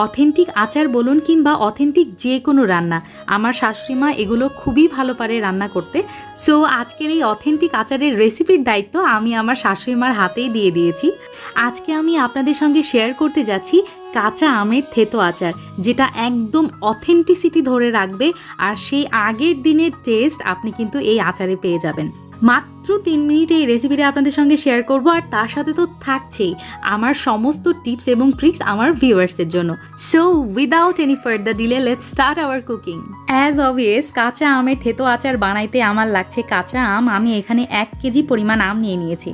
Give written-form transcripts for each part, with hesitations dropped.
Authentic আচার বলুন কিংবা অথেন্টিক যে কোনো রান্না, আমার শাশুড়িমা এগুলো খুবই ভালো পারে রান্না করতে। সো আজকের এই অথেন্টিক আচারের রেসিপির দায়িত্ব আমি আমার শাশুড়িমার হাতেই দিয়ে দিয়েছি। আজকে আমি আপনাদের সঙ্গে শেয়ার করতে যাচ্ছি কাঁচা আমের থেতো আচার, যেটা একদম অথেন্টিসিটি ধরে রাখবে, আর সেই আগের দিনের টেস্ট আপনি কিন্তু এই আচারে পেয়ে যাবেন। মাত্র 3 মিনিটে এই রেসিপিটা আপনাদের সঙ্গে শেয়ার করব, আর তার সাথে তো থাকছেই আমার সমস্ত টিপস এবং ট্রিক্স আমার ভিউয়ার্সদের জন্য। So without any further delay let's start our cooking. As obvious কাঁচা আমের থেতো আচার বানাইতে আমার লাগছে কাঁচা আম। আমি এখানে 1 কেজি পরিমাণ আম নিয়ে নিয়েছি।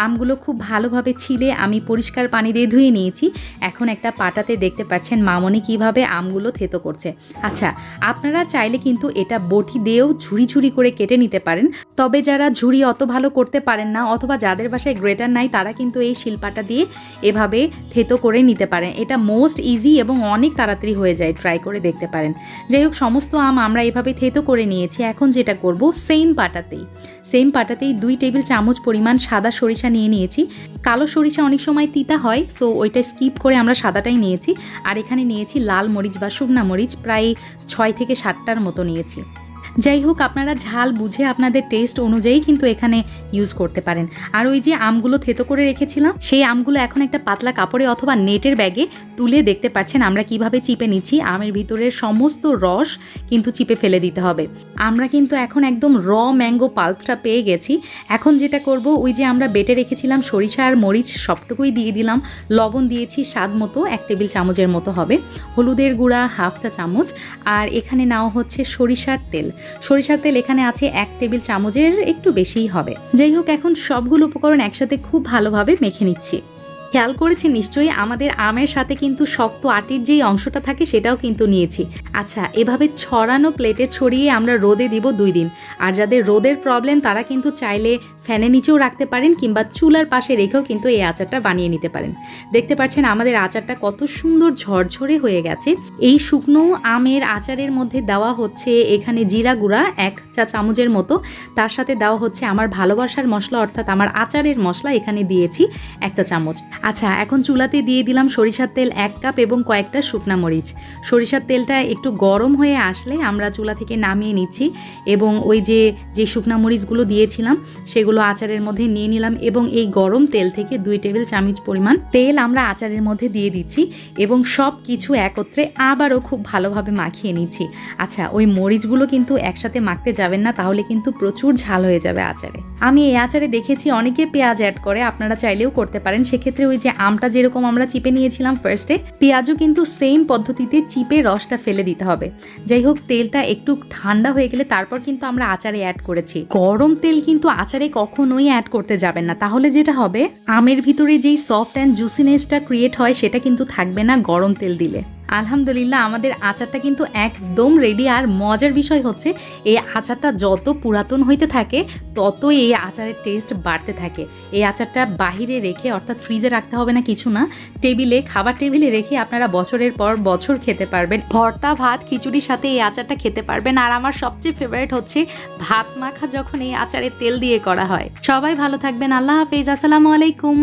আমগুলো খুব ভালোভাবে ছিলে আমি পরিষ্কার পানি দিয়ে ধুয়ে নিয়েছি। এখন একটা পাটাতে দেখতে পাচ্ছেন মামনি কিভাবে আমগুলো থেতো করছে। আচ্ছা, আপনারা চাইলে কিন্তু এটা বটি দিয়েও ঝুড়ি ঝুড়ি করে কেটে নিতে পারেন, তবে যারা ঝুড়ি অত ভালো করতে পারেন না অথবা যাদের বাসায় গ্রেটার নাই তারা কিন্তু এই শিলপাটা দিয়ে এভাবে থেতো করে নিতে পারেন। এটা মোস্ট ইজি এবং অনেক তাড়াতাড়ি হয়ে যায়, ট্রাই করে দেখতে পারেন। যাই হোক, সমস্ত আম আমরা এভাবে থেতো করে নিয়েছি। এখন যেটা করব, সেম পাটাতেই 2 টেবিল চামচ পরিমাণ সাদা সরিষা নিয়ে নিয়েছি। কালো সরিষা অনেক সময় তিতা হয়, সো ওইটা স্কিপ করে আমরা সাদাটাই নিয়েছি। আর এখানে নিয়েছি লাল মরিচ বা শুকনা মরিচ, প্রায় 6 থেকে 7টার মতো নিয়েছি। যাই হোক, আপনারা ঝাল বুঝে আপনাদের টেস্ট অনুযায়ী কিন্তু এখানে ইউজ করতে পারেন। আর ওই যে আমগুলো থেতো করে রেখেছিলাম, সেই আমগুলো এখন একটা পাতলা কাপড়ে অথবা নেটের ব্যাগে তুলে দেখতে পাচ্ছেন আমরা কিভাবে চিপে নিচ্ছি। আমের ভিতরের সমস্ত রস কিন্তু চিপে ফেলে দিতে হবে। আমরা কিন্তু এখন একদম র ম্যাঙ্গো পাল্পটা পেয়ে গেছি। এখন যেটা করব, ওই যে আমরা বেটে রেখেছিলাম সরিষা আর মরিচ সবটুকুই দিয়ে দিলাম। লবণ দিয়েছি স্বাদ মতো, 1 টেবিল চামচের মতো হবে। হলুদের গুঁড়া 1/2 চা চামচ। আর এখানে নাও হচ্ছে সরিষার তেল এখানে আছে 1 টেবিল চামচের একটু বেশিই হবে। যাই হোক, এখন সবগুলো উপকরণ একসাথে খুব ভালোভাবে মেখে নিচ্ছি। খেয়াল করেছি নিশ্চয়ই আমাদের আমের সাথে কিন্তু শক্ত আটির যেই অংশটা থাকে সেটাও কিন্তু নিয়েছি। আচ্ছা, এভাবে ছড়ানো প্লেটে ছড়িয়ে আমরা রোদে দিব 2 দিন। আর যাদের রোদের প্রবলেম তারা কিন্তু চাইলে ফ্যানের নিচেও রাখতে পারেন কিংবা চুলার পাশে রেখেও কিন্তু এই আচারটা বানিয়ে নিতে পারেন। দেখতে পাচ্ছেন আমাদের আচারটা কত সুন্দর ঝরঝরে হয়ে গেছে। এই শুকনো আমের আচারের মধ্যে দেওয়া হচ্ছে এখানে জিরা গুঁড়া 1 চা চামচের মতো, তার সাথে দেওয়া হচ্ছে আমার ভালোবাসার মশলা অর্থাৎ আমার আচারের মশলা, এখানে দিয়েছি 1 চা চামচ। আচ্ছা, এখন চুলাতে দিয়ে দিলাম সরিষার তেল 1 কাপ এবং কয়েকটা শুকনা মরিচ। সরিষার তেলটা একটু গরম হয়ে আসলে আমরা চুলা থেকে নামিয়ে নিচ্ছি এবং ওই যে শুকনা মরিচগুলো দিয়েছিলাম সেগুলো আচারের মধ্যে নিয়ে নিলাম এবং এই গরম তেল থেকে 2 টেবিল চামচ পরিমাণ তেল আমরা আচারের মধ্যে দিয়ে দিচ্ছি এবং সব কিছু একত্রে আবারও খুব ভালোভাবে মাখিয়ে নিচ্ছি। আচ্ছা, ওই মরিচগুলো কিন্তু একসাথে মাখতে যাবেন না, তাহলে কিন্তু প্রচুর ঝাল হয়ে যাবে আচারে। আমি এই আচারে দেখেছি অনেকে পেঁয়াজ অ্যাড করে, আপনারা চাইলেও করতে পারেন। সেক্ষেত্রে ওই যে আমটা যেরকম আমরা চিপে নিয়েছিলাম ফার্স্টে, পেঁয়াজও কিন্তু সেম পদ্ধতিতে চিপে রসটা ফেলে দিতে হবে। যাই হোক, তেলটা একটু ঠান্ডা হয়ে গেলে তারপর কিন্তু আমরা আচারে অ্যাড করেছি। গরম তেল কিন্তু আচারে কখনোই অ্যাড করতে যাবেন না, তাহলে যেটা হবে আমের ভিতরে যেই সফট অ্যান্ড জুসিনেসটা ক্রিয়েট হয় সেটা কিন্তু থাকবে না গরম তেল দিলে। আলহামদুলিল্লাহ, আমাদের আচারটা কিন্তু একদম রেডি। আর মজার বিষয় হচ্ছে এই আচারটা যত পুরাতন হইতে থাকে ততই এই আচারের টেস্ট বাড়তে থাকে। এই আচারটা বাহিরে রেখে অর্থাৎ ফ্রিজে রাখতে হবে না, কিছু না, খাবার টেবিলে রেখে আপনারা বছরের পর বছর খেতে পারবেন। ভর্তা ভাত খিচুড়ির সাথে এই আচারটা খেতে পারবেন। আর আমার সবচেয়ে ফেভারিট হচ্ছে ভাত মাখা, যখন এই আচারে তেল দিয়ে করা হয়। সবাই ভালো থাকবেন, আল্লাহ হাফেজ, আসসালামু আলাইকুম।